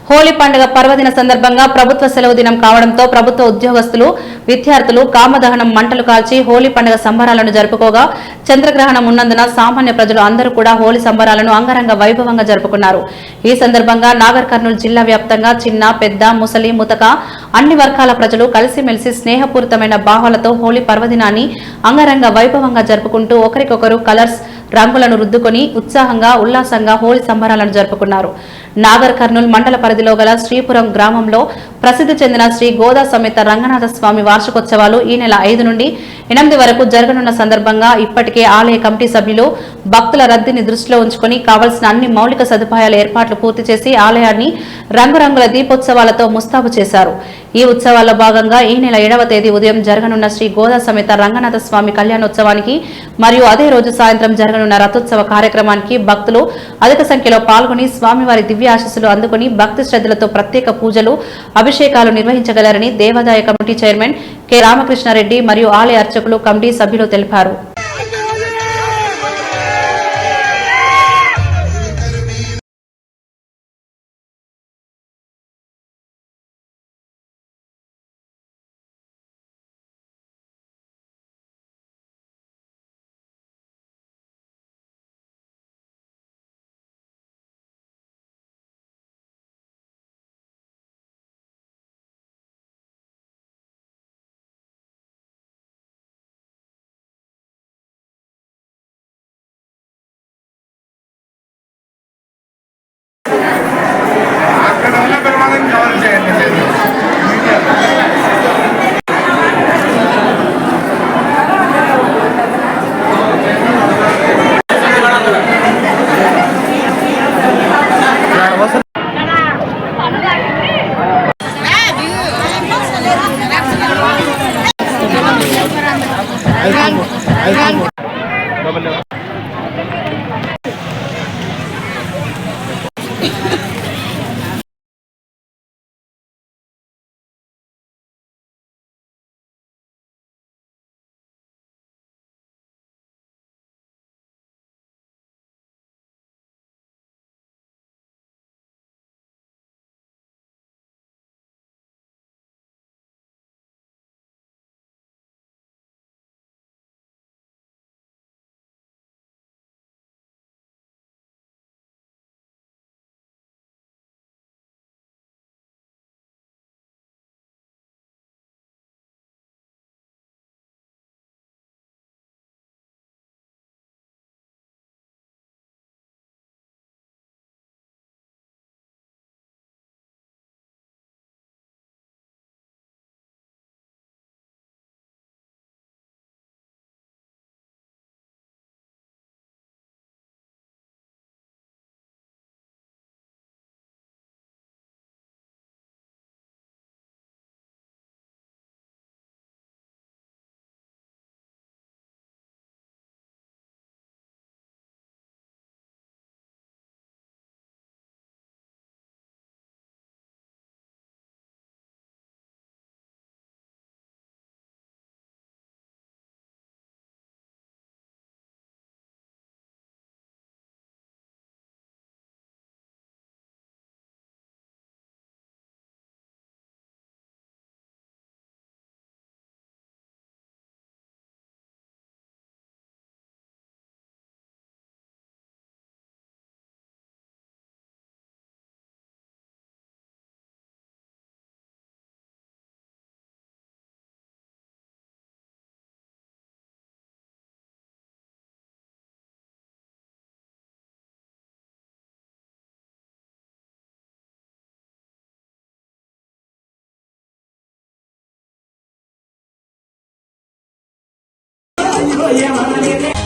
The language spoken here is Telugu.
హోలీ పండుగ పర్వదిన సందర్భంగా ప్రభుత్వ సెలవు దినం కావడంతో ప్రభుత్వ ఉద్యోగస్తులు, విద్యార్థులు కామదహనం మంటలు కాల్చి హోలీ పండుగ సంబరాలను జరుపుకోగా చంద్రగ్రహణం ఉన్నందున సామాన్య ప్రజలు అందరూ కూడా హోలీ సంబరాలను అంగరంగ వైభవంగా జరుపుకున్నారు. ఈ సందర్భంగా నాగర్ కర్నూలు జిల్లా వ్యాప్తంగా చిన్న, పెద్ద, ముసలి, ముతక అన్ని వర్గాల ప్రజలు కలిసిమెలిసి స్నేహపూరితమైన భావాలతో హోలీ పర్వదినాన్ని అంగరంగ వైభవంగా జరుపుకుంటూ ఒకరికొకరు కలర్స్, రంగులను రుద్దుకొని ఉత్సాహంగా, ఉల్లాసంగా హోలీ సంబరాలను జరుపుకున్నారు. నాగర్ కర్నూలు మండల పరిధిలో గల శ్రీపురం గ్రామంలో ప్రసిద్ధి చెందిన శ్రీ గోదా సమేత రంగనాథ స్వామి వార్షికోత్సవాలు ఈ నెల 5 నుండి 8 వరకు జరగనున్న సందర్భంగా ఇప్పటికే ఆలయ కమిటీ సభ్యులు భక్తుల రద్దీని దృష్టిలో ఉంచుకుని కావలసిన అన్ని మౌలిక సదుపాయాల ఏర్పాట్లు పూర్తి చేసి ఆలయాన్ని రంగురంగుల దీపోత్సవాలతో ముస్తాబు చేశారు. ఈ ఉత్సవాల్లో భాగంగా ఈ నెల 7వ తేదీ ఉదయం జరగనున్న శ్రీ గోదా సమేత రంగనాథ స్వామి కళ్యాణోత్సవానికి మరియు అదే రోజు సాయంత్రం జరగనున్న రథోత్సవ కార్యక్రమానికి భక్తులు అధిక సంఖ్యలో పాల్గొని స్వామివారి దివ్య ఆశీస్సులు అందుకుని భక్తి శ్రద్ధలతో ప్రత్యేక పూజలు, అభిషేకాలు నిర్వహించగలరని దేవాదాయ కమిటీ చైర్మన్ కె రామకృష్ణారెడ్డి మరియు ఆలయ అర్చకులు, కమిటీ సభ్యులు తెలిపారు. Yeah,